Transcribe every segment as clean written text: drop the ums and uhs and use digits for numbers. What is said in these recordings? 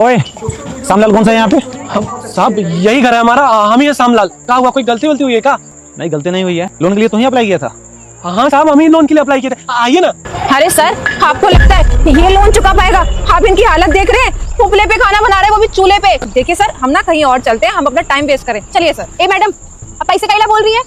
ओए, सामलाल कौन सा है यहाँ पे? साहब यही घर है हमारा, हम ही है सामलाल। क्या हुआ, कोई गलती वलती हुई है क्या? नहीं, गलती नहीं हुई है। लोन के लिए तुम ही अप्लाई किया था? हाँ साहब, हम ही लोन के लिए अप्लाई किए थे। आइए ना। अरे सर, आपको लगता है ये लोन चुका पाएगा? आप इनकी हालत देख रहे हैं, उपले पे खाना बना रहे हैं, वो भी चूल्हे पे। देखिए सर, हम ना कहीं और चलते हैं, हम अपना टाइम वेस्ट करें। चलिए सर। ए मैडम, आप पैसे का बोल रही है?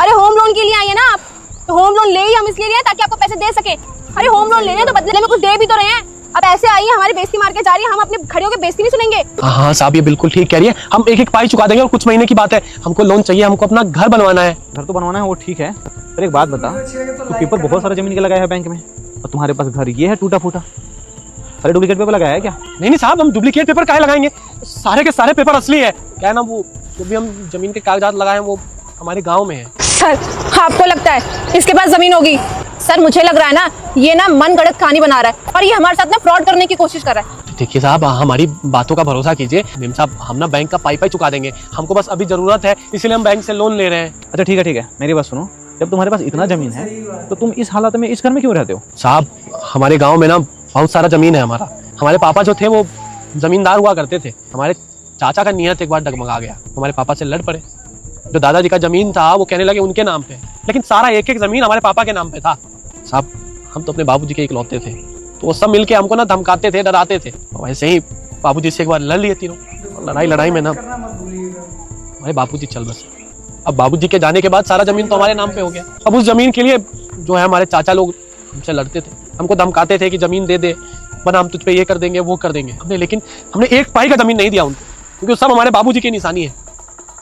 अरे होम लोन के लिए आई है ना आप? तो होम लोन ले ही हम इसलिए लिए ताकि आपको पैसे दे सके। अरे होम लोन ले रहे हैं तो बदले में कुछ दे भी तो रहे हैं। अब ऐसे आई है, हमारी बेइज्जती मार के जा रही है, हम अपने खड़ियों की बेइज्जती नहीं सुनेंगे। हाँ साहब, ये बिल्कुल ठीक कह रही है। हम एक एक पाई चुका देंगे और कुछ महीने की बात है। हमको लोन चाहिए, हमको अपना घर बनवाना है। घर तो बनवाना है, वो ठीक है, पर एक बात बता, तो पेपर बहुत सारा जमीन के लगाया है बैंक में, और तुम्हारे पास घर ये है टूटा फूटा। सारे डुप्लीकेट पेपर लगाया है क्या? नहीं साहब, हम डुप्लीकेट पेपर काहे लगाएंगे? सारे के सारे पेपर असली है। क्या है ना, वो जो भी हम जमीन के कागजात लगाए हैं वो हमारे गाँव में है। सर, आपको लगता है इसके पास जमीन होगी? सर, मुझे लग रहा है ना ये ना मन गढ़ंत कहानी बना रहा है और ये हमारे साथ ना फ्रॉड करने की कोशिश कर रहा है। देखिए साहब, हमारी बातों का भरोसा कीजिए। मेम साहब, हम ना बैंक का पाई चुका देंगे। हमको बस अभी जरूरत है, इसलिए हम बैंक से लोन ले रहे हैं। अच्छा ठीक है, मेरी बात सुनो। जब तुम्हारे पास इतना जमीन है तो तुम इस हालत में इस घर में क्यों रहते हो? साहब, हमारे गाँव में ना बहुत सारा जमीन है हमारा। हमारे पापा जो थे वो जमींदार हुआ करते थे। हमारे चाचा का नियत एक बार डगमगा गया, हमारे पापा से लड़ पड़े। जो दादाजी का जमीन था वो कहने लगे उनके नाम पे, लेकिन सारा एक एक जमीन हमारे पापा के नाम पे था। साहब, हम तो अपने बाबूजी के इकलौते थे, तो वो सब मिलके हमको ना धमकाते थे, डराते थे। वैसे ही बाबूजी से एक बार लड़ लिए तीनों, और लड़ाई में ना हमारे बाबूजी चल बसे। अब बाबूजी के जाने के बाद सारा जमीन तो हमारे नाम पे हो गया। अब उस जमीन के लिए जो है हमारे चाचा लोग हमसे लड़ते थे, हमको धमकाते थे कि जमीन दे दे, वरना हम तुझ पे ये कर देंगे वो कर देंगे। लेकिन हमने एक पाई का जमीन नहीं दिया उनको, क्योंकि सब हमारे बाबूजी की निशानी है।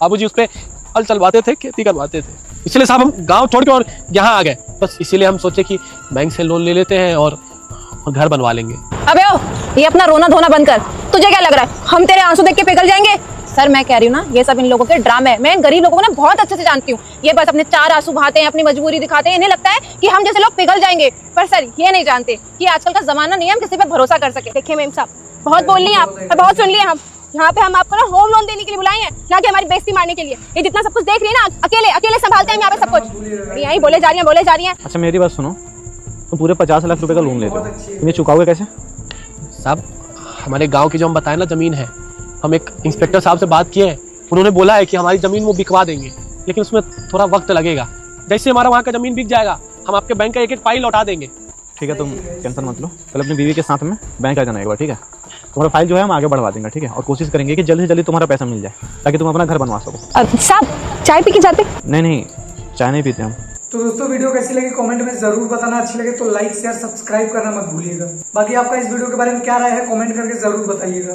बाबूजी उस पे हल चलवाते थे, खेती करवाते थे। इसलिए साहब हम गांव छोड़ के और यहाँ आ गए। बस इसीलिए हम सोचे कि बैंक से लोन ले लेते हैं और घर बनवा लेंगे। अबे ओ, ये अपना रोना धोना बंद कर। तुझे क्या लग रहा है हम तेरे आंसू देख के पिघल जाएंगे? सर, मैं कह रही हूँ ना, ये सब इन लोगों के ड्रामे है। मैं इन गरीब लोगों को ना बहुत अच्छे से जानती हूँ। ये बस अपने चार आंसू बहाते हैं, अपनी मजबूरी दिखाते हैं। इन्हें लगता है कि हम जैसे लोग पिघल जाएंगे, पर सर ये नहीं जानते कि आजकल का जमाना नहीं है हम किसी पे भरोसा कर सके। देखिए मेम साहब, बहुत बोल लिए आप, बहुत सुन लिए हम। यहाँ पे हम आपको ना होम लोन देने के लिए बुलाए हैं, ना कि हमारी बेइज्जती मारने के लिए। ये जितना सब कुछ देख रही है ना, अकेले संभालते हैं यहाँ पे सब कुछ। यही बोले जा रही हैं। अच्छा मेरी बात सुनो, तुम पूरे 50 लाख रुपए का लोन लेते हो, तुम ये चुकाओगे कैसे? साहब, हमारे गांव की जो हम बताए ना जमीन है, हम एक इंस्पेक्टर साहब से बात किए हैं। उन्होंने बोला है कि हमारी जमीन वो बिकवा देंगे, लेकिन उसमें थोड़ा वक्त लगेगा। जैसे हमारा वहाँ का जमीन बिक जाएगा, हम आपके बैंक का एक एक फाइल लौटा देंगे। ठीक है, तुम टेंशन मत लो। कल अपनी बीवी के साथ में बैंक आ जाना एक बार, ठीक है? तुम्हारा फाइल जो है हम आगे बढ़वा देंगे, ठीक है? और कोशिश करेंगे कि जल्दी से जल्दी तुम्हारा पैसा मिल जाए, ताकि तुम अपना घर बनवा सको। साहब, चाय पी के जाते? नहीं, चाय नहीं पीते हम। तो दोस्तों, वीडियो कैसी लगी कमेंट में जरूर बताना। अच्छी लगे तो लाइक शेयर सब्सक्राइब करना मत भूलिएगा। बाकी आपका इस वीडियो के बारे में क्या राय है कमेंट करके जरूर बताइएगा।